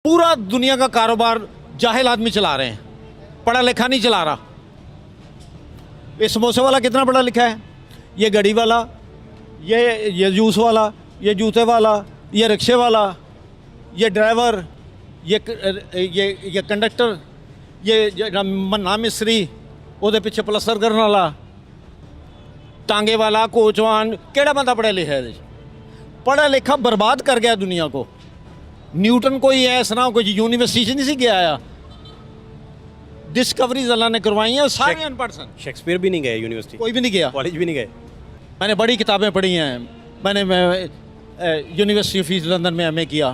पूरा दुनिया का कारोबार जाहिल आदमी चला रहे हैं, पढ़ा लिखा नहीं चला रहा। ये समोसे वाला कितना पढ़ा लिखा है, ये गड़ी वाला, ये जूस वाला, ये जूते वाला, ये रिक्शे वाला, ये ड्राइवर, ये कंडक्टर, ये मन्ना मिस्त्री, ਉਹਦੇ ਪਿੱਛੇ ਪਲਸਤਰ ਕਰਨ ਵਾਲਾ, टांगे वाला, कोचवान, केड़ा बंदा पढ़ा लिखा है? पढ़ा लिखा बर्बाद कर गया दुनिया को। न्यूटन कोई ऐसा ना कोई यूनिवर्सिटी से नहीं सी गया आया, डिस्कवरीज अल्लाह ने करवाई हैं, सारे अनपढ़ सन। शेक्सपियर भी नहीं गए यूनिवर्सिटी, कोई भी नहीं गया, कॉलेज भी नहीं गए। मैंने बड़ी किताबें पढ़ी हैं। मैंने यूनिवर्सिटी ऑफ ईस्ट लंदन में एमए किया,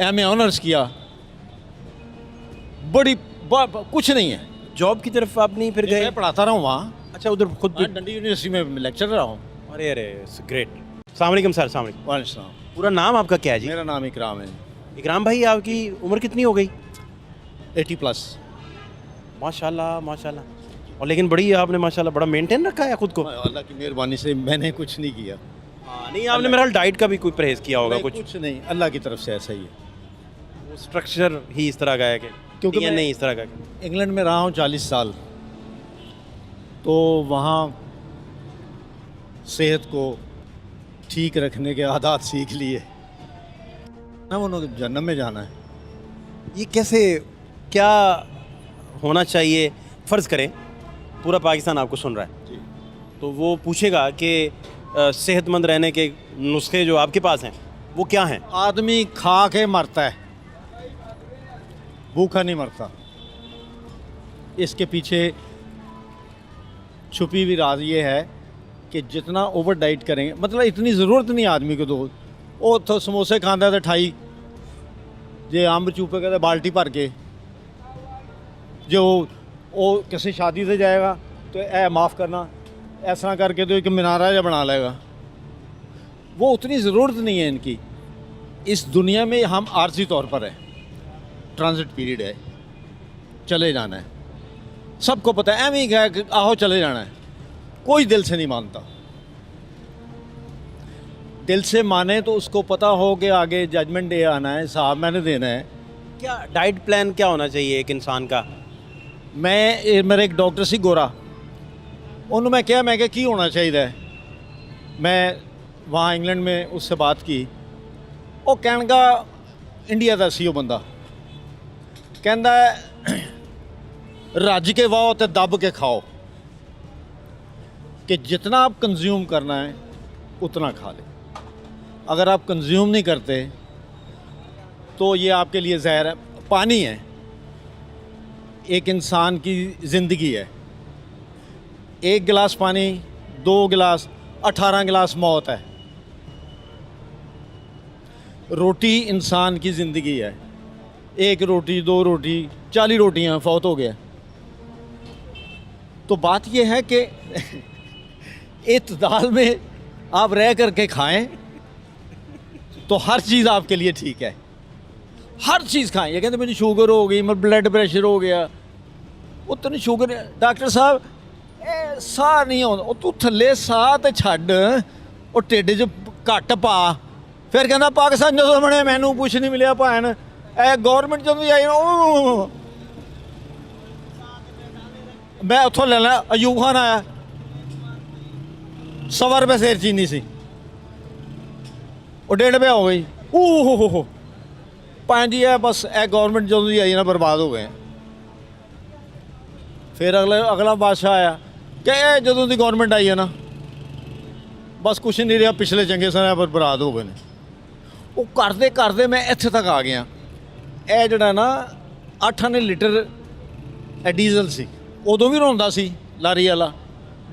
एमए ऑनर्स किया। कुछ नहीं है। जॉब की तरफ आप नहीं फिर गए? मैं पढ़ाता रहा हूँ वहाँ। अच्छा, उधर खुद भी? डंडी यूनिवर्सिटी में लेक्चर रहा हूँ। अरे अरे, ग्रेट। अस्सलाम वालेकुम सर। अस्सलाम वालेकुम। वालेकुम सलाम। पूरा नाम आपका क्या है जी? मेरा नाम इकराम है। इकराम भाई, आपकी उम्र कितनी हो गई? 80+। माशाल्लाह माशाल्लाह। और लेकिन बड़ी आपने माशाल्लाह बड़ा मेंटेन रखा है खुद को। अल्लाह की मेहरबानी से मैंने कुछ नहीं किया। हाँ, नहीं आपने मेरा डाइट का भी कोई परहेज किया होगा? कुछ नहीं, अल्लाह की तरफ से ऐसा ही है। वो स्ट्रक्चर ही इस तरह का है कि क्योंकि मैं मैं नहीं इस तरह का। इंग्लैंड में रहा हूँ 40 साल, तो वहाँ सेहत को ठीक रखने के आदत सीख लिए ना। उन्होंने जन्नत में जाना है। ये कैसे, क्या होना चाहिए? फ़र्ज़ करें पूरा पाकिस्तान आपको सुन रहा है, तो वो पूछेगा कि सेहतमंद रहने के नुस्खे जो आपके पास हैं वो क्या हैं? आदमी खा के मरता है, भूखा नहीं मरता। इसके पीछे छुपी हुई राज ये है कि जितना ओवर डाइट करेंगे, मतलब इतनी ज़रूरत नहीं आदमी को। वो तो समोसे खांदा तो ठाई, जे अंब चूपेगा तो बाल्टी भर के, जो वो किसी शादी से जाएगा तो ए माफ़ करना ऐसा करके तो एक मीनारा या बना लेगा। वो उतनी ज़रूरत नहीं है इनकी। इस दुनिया में हम आर्जी तौर पर है, ट्रांजिट पीरियड है, चले जाना है। सबको पता है, एवं ही है कि आओ चले जाना है। कोई दिल से नहीं मानता। दिल से माने तो उसको पता हो कि आगे जजमेंट डे आना है, साहब मैंने देना है। क्या डाइट प्लान क्या होना चाहिए एक इंसान का? मेरे एक डॉक्टर सी गोरा, उन्होंने मैं क्या की होना चाहिए। मैं वहाँ इंग्लैंड में उससे बात की, वो कहना इंडिया का सी बंदा कहता है रज के वाओ तो दब के खाओ, कि जितना आप कंज्यूम करना है उतना खा ले। अगर आप कंज्यूम नहीं करते तो ये आपके लिए जहर है। पानी है, एक इंसान की ज़िंदगी है। 1 गिलास पानी, 2 गिलास, 18 गिलास मौत है। रोटी इंसान की ज़िंदगी है। 1 रोटी, 2 रोटी, 40 रोटियां, फौत हो गया। तो बात यह है कि इत्तेदाल में आप रह करके खाएं तो हर चीज़ आपके लिए ठीक है। हर चीज़ खाएं। ये कहते मुझे शुगर हो गई, मेरा ब्लड प्रेशर हो गया, उतनी शुगर, डॉक्टर साहब साह नहीं होता, तू थले साह तो छड्ड, वो ढिड च घट पा। फिर कहना पाकिस्तान जो बने मैनू कुछ नहीं मिले भैन, गौरमेंट जो आई ना, मैं उतों लेना। अयूब खान आया, 100 रुपये सेर चीनी सी, वो 1.5 रुपया हो गई। हो भैन जी है बस गौरमेंट जो आई ना बर्बाद हो गए। फिर अगला बादशाह आया कि जो की गौरमेंट आई है ना, बस कुछ नहीं रहा, पिछले चंगे समय बर्बाद हो गए। वो करते करते मैं इत्थे तक आ गया। यह जड़ा ना 8 आने लीटर डीजल सी, उदों भी रोंदा सी लारी वाला।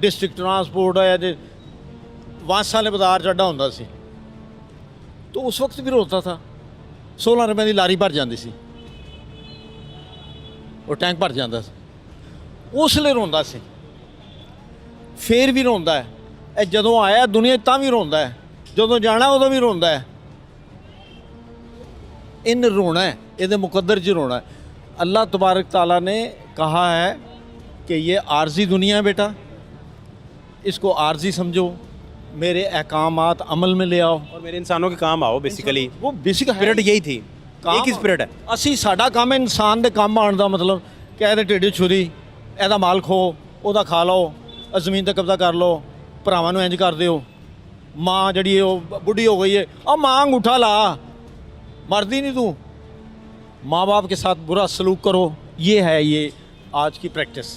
डिस्ट्रिक्ट ट्रांसपोर्ट आया जो वांस वाले बाजार चढ़ा होंदा सी, तो उस वक्त भी रोता था। 16 रुपए की लारी भर जाती सी, वो टैंक भर जाता सी, उसले रोंदा सी। फिर भी रोंदा है। जदों आया दुनिया तां भी रोंदा है, जदों जाना उदों भी रोंदा है। इन रोना है, ये मुकद्दर च रोना है। अल्लाह तबारक ताला ने कहा है कि ये आर्जी दुनिया है बेटा, इसको आर्जी समझो, मेरे अहकामात अमल में ले आओ और मेरे इंसानों के काम आओ। बेसिकली वो बेसिक स्पिरिट यही थी। एक ही स्पिरिट है। ਅਸੀਂ ਸਾਡਾ ਕੰਮ ਹੈ ਇਨਸਾਨ ਦੇ ਕੰਮ ਆਉਣ ਦਾ ਮਤਲਬ ਕਿ ਇਹਦੇ ਢਿੱਡ 'ਚ ਛੁਰੀ, ਇਹਦਾ ਮਾਲ ਖੋ, ਉਹਦਾ ਖਾ ਲਓ, ਜ਼ਮੀਨ ਤੇ ਕਬਜ਼ਾ ਕਰ ਲਓ, ਭਰਾਵਾਂ ਨੂੰ ਇੰਜ ਕਰ ਦਿਓ। ਮਾਂ ਜਿਹੜੀ ਹੈ ਉਹ ਬੁੱਢੀ ਹੋ गई है, अब माँ अंगूठा ला, मर्दी नहीं तू। माँ बाप के साथ बुरा सलूक करो, ये है ये आज की प्रैक्टिस।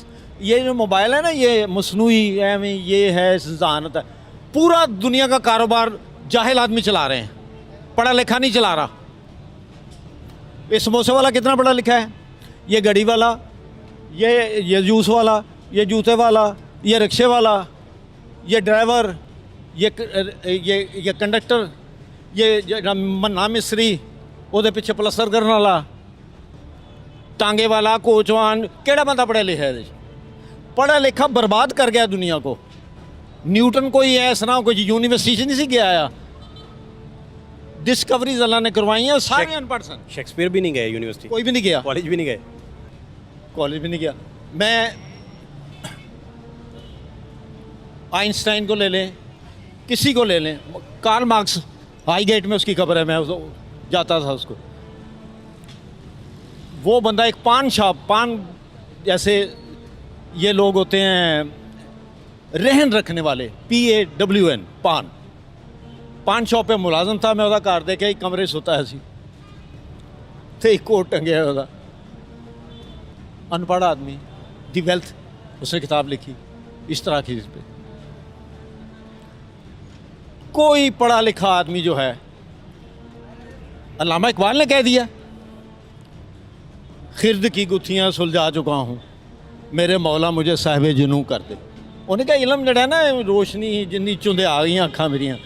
ये जो मोबाइल है ना, ये मसनूई एवं ये है ज़हानत है। पूरा दुनिया का कारोबार जाहिल आदमी चला रहे हैं, पढ़ा लिखा नहीं चला रहा। ये समोसे वाला कितना पढ़ा लिखा है, ये गड़ी वाला, ये जूस वाला, ये जूते वाला, ये रिक्शे वाला, ये ड्राइवर, ये कंडक्टर, ये मन्ना मिस्त्री, ਉਹਦੇ ਪਿੱਛੇ ਪਲਸਤਰ ਕਰਨ ਵਾਲਾ, टांगे वाला, कोचवान, केड़ा बंदा पढ़ा लिखा है? पढ़ा लिखा बर्बाद कर गया दुनिया को। न्यूटन कोई ऐसा ना कोई यूनिवर्सिटी से नहीं सी गया आया, डिस्कवरीज अल्लाह ने करवाई हैं, सारे अनपढ़ सन। शेक्सपियर भी नहीं गए यूनिवर्सिटी, कोई भी नहीं गया, कॉलेज भी नहीं गए। कॉलेज भी नहीं गया। मैं आइंस्टाइन को ले लें, किसी को ले लें, कार्ल मार्क्स, हाई गेट में उसकी खबर है, मैं जाता था उसको। वो बंदा एक पान शॉप, पान जैसे ये लोग होते हैं रहन रखने वाले, PAWN, पान शॉप पे मुलाजम था। मैं उसका घर देखे, एक कमरे सोता है सी तो एक कोट टंगे है। अनपढ़ आदमी, दी वेल्थ, उसने किताब लिखी इस तरह की। इस पर कोई पढ़ा लिखा आदमी जो है, अल्लामा इकबाल ने कह दिया, खिर्द की गुत्थियाँ सुलझा चुका हूँ, मेरे मौला मुझे साहिब जुनू कर दे। उन्हें कहा इलम जड़ा ना, रोशनी जिन्नी चुंदे आ गई अखा मेरिया,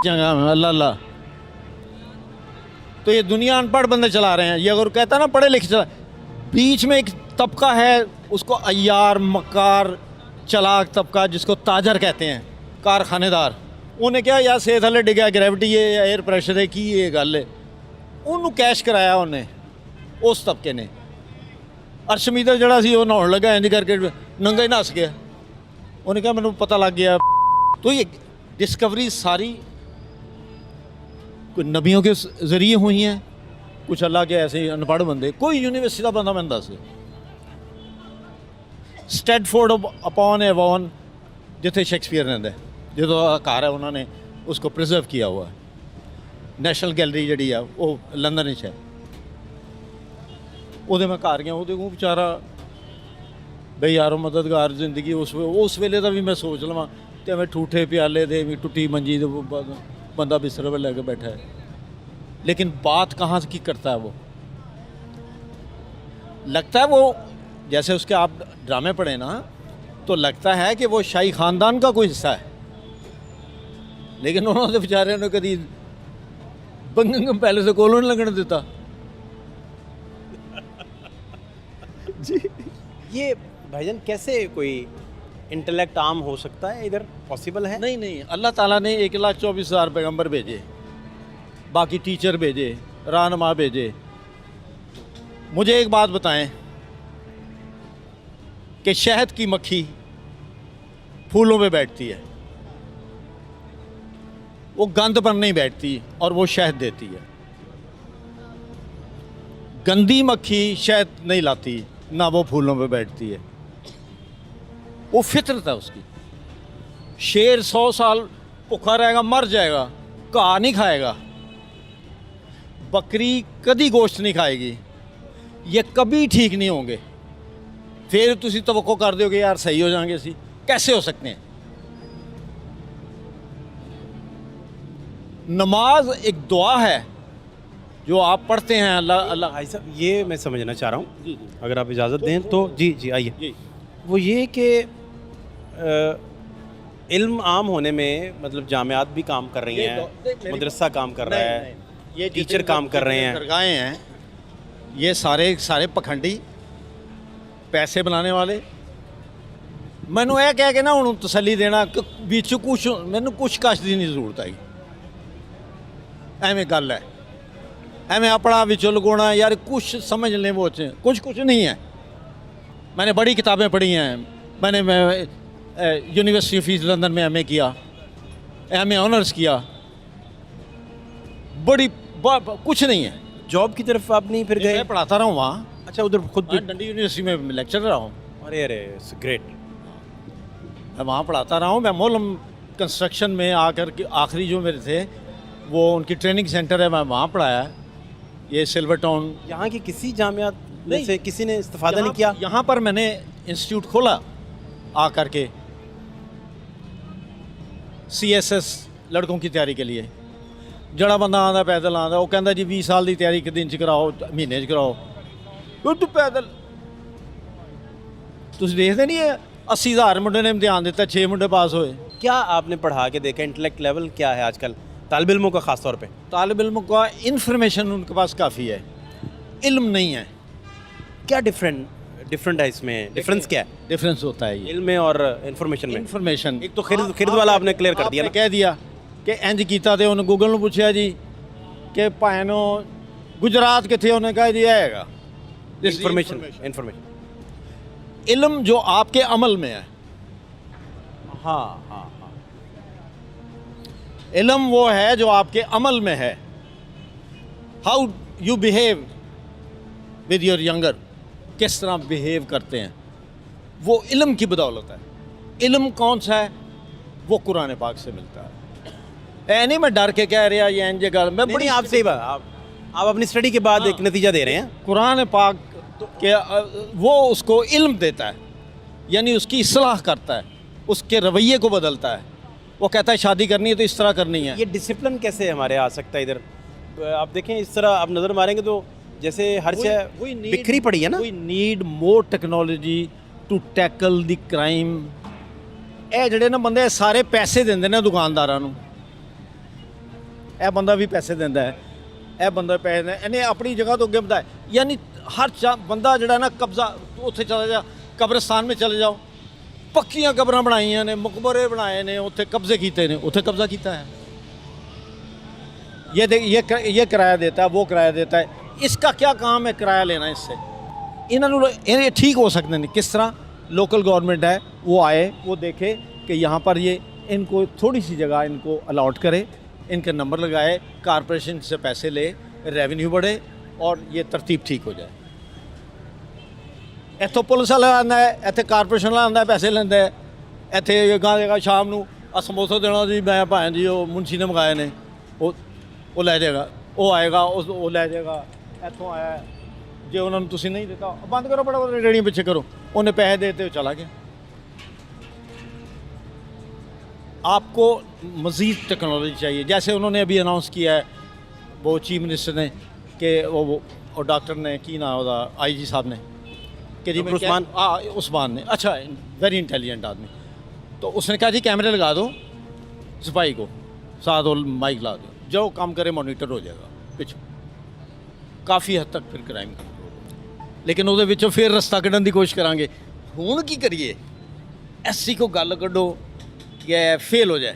चंगा अल्लाह अल्लाह। तो ये दुनिया अनपढ़ बंदे चला रहे हैं। ये अगर कहता ना पढ़े लिखे चला, बीच में एक तबका है, उसको अय्यार, मकार, चलाक तबका, जिसको ताजर कहते हैं, कारखानेदार। उन्हें क्या यार सेहत हले डिग्या, ग्रेविटी है, एयर प्रेशर है, की ये गल है, उन्होंने कैश कराया उन्हें, उस तबके ने। अरशमीदर जड़ा सी वो नहाउण लगा, इंज करके नंगा ही नस गया। उन्हें कहा मैंने पता लग गया। तो ये डिस्कवरी सारी कोई नबियों के ज़रिए हुई हैं, कुछ अल्लाह के ऐसे अनपढ़ बंदे। कोई यूनिवर्सिटी का बंदा मैं दस, स्टैडफोर्ड अपॉन एवॉन जिथे शेक्सपीयर रहिंदा है, जो घर है उन्होंने उसको प्रिजर्व किया हुआ है। नैशनल गैलरी जी है वो लंदन है, वो मैं घर गया, वो बेचारा बई यारो मददगार जिंदगी उस वेले का भी मैं सोच लवां तो मैं ठूठे प्याले दे भी टुटी मंजी दे बंदा बिस्तर पर लैके बैठा है। लेकिन बात कहाँ की करता है वो, लगता है वो जैसे उसके आप ड्रामे पढ़े ना, तो लगता है कि वो शाही ख़ानदान का कोई हिस्सा है। लेकिन उन्होंने बेचारे ने कभी बंगम पैलेस कोलों नहीं लगने देता जी। ये भाईजान कैसे कोई इंटेलेक्ट आम हो सकता है इधर, पॉसिबल है? नहीं, अल्लाह ताला ने 1,24,000 पैगंबर भेजे, बाकी टीचर भेजे, रहनुमा भेजे। मुझे एक बात बताएं कि शहद की मक्खी फूलों पे बैठती है, वो गंद पर नहीं बैठती और वो शहद देती है। गंदी मक्खी शहद नहीं लाती, ना वो फूलों पे बैठती है, वो फितरत है उसकी। शेर 100 साल भूखा रहेगा, मर जाएगा, घाह नहीं खाएगा। बकरी कभी गोश्त नहीं खाएगी, ये कभी ठीक नहीं होंगे। फिर तुसी तवक्को कर दोगे यार सही हो जाएंगे, सी कैसे हो सकते हैं? नमाज एक दुआ है जो आप पढ़ते हैं। अल्लाह अल्लाह। भाई साहब ये मैं समझना चाह रहा हूँ, अगर आप इजाज़त दें तो। जी आइए। वो ये कि इल्म आम होने में मतलब जामियात भी काम कर रही हैं, मदरसा काम कर रहा है, ये टीचर काम कर रहे हैं, दरगाहें हैं, ये सारे पखंडी पैसे बनाने वाले। मैनू यह कह के ना हूँ तसली देना कि बिच कुछ मैनू कुछ कश की नहीं जरूरत आई। एवें गल है, एवें अपना विचों लगोना यार, कुछ समझ लें वो कुछ नहीं है। मैंने बड़ी किताबें पढ़ी हैं, मैंने यूनिवर्सिटी ऑफ ईस्ट लंदन में MA किया, MA ऑनर्स किया, बड़ी कुछ नहीं है। जॉब की तरफ आप नहीं फिर गए? मैं पढ़ाता रहा हूँ वहाँ, अच्छा, उधर खुद भी? डंडी यूनिवर्सिटी में लेक्चर रहा हूँ, अरे अरे, ग्रेट। मैं वहाँ पढ़ाता रहा हूँ। मैं मोलम कंस्ट्रक्शन में आकर के आखिरी जो मेरे थे वो उनकी ट्रेनिंग सेंटर है, मैं वहाँ पढ़ाया है। ये सिल्वर टाउन यहाँ की किसी जामियात में नहीं। से किसी ने इस्तेफादा नहीं किया? यहाँ पर मैंने इंस्टीट्यूट खोला आकर के CSS लड़कों की तैयारी के लिए। जड़ा बंदा आंदा पैदल आंदा, वो कहता जी 20 साल की तैयारी एक दिन च कराओ, महीने च कराओ। तू पैदल तुम देखते नहीं है 80,000 मुंडे ने इम्तिहान दिता, 6 मुंडे पास होए। क्या आपने पढ़ा के देखा, इंटेलेक्ट लेवल क्या है आजकल तालिब इल्मों का ख़ास तौर पे? तालिब इल्म का इंफॉर्मेशन उनके पास काफ़ी है, इल्म नहीं है। क्या डिफरेंट है इसमें? डिफरेंस क्या है डिफरेंस होता है ये इल्म में और इंफॉर्मेशन में? इंफॉर्मेशन। एक तो खिरद वाला आपने क्लियर कर दिया ना। कह दिया कि इंज कीता ते उन्हें गूगल ਨੂੰ ਪੁੱਛਿਆ जी कि ਭਾਣੋ गुजरात किथे, उन्हें कहा जी आएगा इंफॉर्मेशन। इल्म जो आपके अमल में है। हाँ हाँ हाँ। इल्म वो है जो आपके अमल में है। How you behave with your younger, किस तरह बिहेव करते हैं, वो इल्म की बदौलत है। इल्म कौन सा है? वो कुरान पाक से मिलता है। ऐ नहीं मैं डर के कह रहा ये इंज गल, मैं बड़ी आप सही बात, आप अपनी स्टडी के बाद एक नतीजा दे रहे हैं। कुरान पाक के वो उसको इल्म देता है, यानी उसकी इस्लाह करता है, उसके रवैये को बदलता है। वो कहता है शादी करनी है तो इस तरह करनी है। ये डिसिप्लिन कैसे हमारे आ सकता है इधर? आप देखें इस तरह आप नज़र मारेंगे तो जैसे हर शय बिखरी पड़ी है ना। We need more technology to tackle the crime. ਇਹ ਜਿਹੜੇ ਨਾ ਬੰਦੇ ਸਾਰੇ ਪੈਸੇ ਦਿੰਦੇ ਨੇ ਦੁਕਾਨਦਾਰਾਂ ਨੂੰ, ਇਹ ਬੰਦਾ ਵੀ ਪੈਸੇ ਦਿੰਦਾ ਹੈ, ਇਹ ਬੰਦਾ ਪੈਸੇ ਦਿੰਦਾ, ਇਹਨੇ ਆਪਣੀ ਜਗ੍ਹਾ ਤੋਂ ਅੱਗੇ ਵਧਾਇਆ। यानी हर ਬੰਦਾ ਜਿਹੜਾ ਨਾ ਕਬਜ਼ਾ ਉੱਥੇ ਚਲਾ ਜਾ, ਕਬਰਸਤਾਨ में चले जाओ, पक्कियां कब्रां बनाइयां ने, मकबरे बनाए ने, उत्थे कब्जे कीते ने, उत्थे कब्जा कीता है। ये किराया देता है, वो किराया देता है। इसका क्या काम है किराया लेना? इससे इन्होंने ठीक हो सकते हैं। किस तरह? लोकल गवर्नमेंट है वो आए, वो देखे कि यहाँ पर ये इनको थोड़ी सी जगह इनको अलाट करे, इनके नंबर लगाए, कारपोरेशन से पैसे ले, रेवेन्यू बढ़े और ये तरतीब ठीक हो जाए। इतों पुलिस वाला आंदा है, इतने कारपोरेशन वाला आंदा है, पैसे लेंदा है, इतने गां देगा शाम को समोसा देना जी, मैं भाएं जी वो मुंशी ने मंगाए ने, वो लै जाएगा, वो आएगा, वो लै जाएगा, इतों आया है, जे उन्होंने तुसीं नहीं देता बंद करो, बड़ा रेड़ियाँ पीछे करो, उन्हें पैसे देते चला गया। आपको मज़ीद टेक्नोलॉजी चाहिए। जैसे उन्होंने अभी अनाउंस किया है वो चीफ मिनिस्टर ने कि वो डॉक्टर ने की ना होता IG साहब ने कि जी उस्मान ने, अच्छा वेरी इंटेलिजेंट आदमी, तो उसने कहा जी कैमरे लगा दो सिपाही को साथ और माइक ला दो, जो काम करे मॉनिटर हो जाएगा पिछू। काफ़ी हद तक फिर क्राइम कंट्रोल। लेकिन ਉਹਦੇ ਵਿੱਚੋਂ फिर रस्ता ਕੱਢਣ ਦੀ कोशिश करांगे। ਹੁਣ ਕੀ करिए? ऐसी को गल कड्डो कि फेल हो जाए,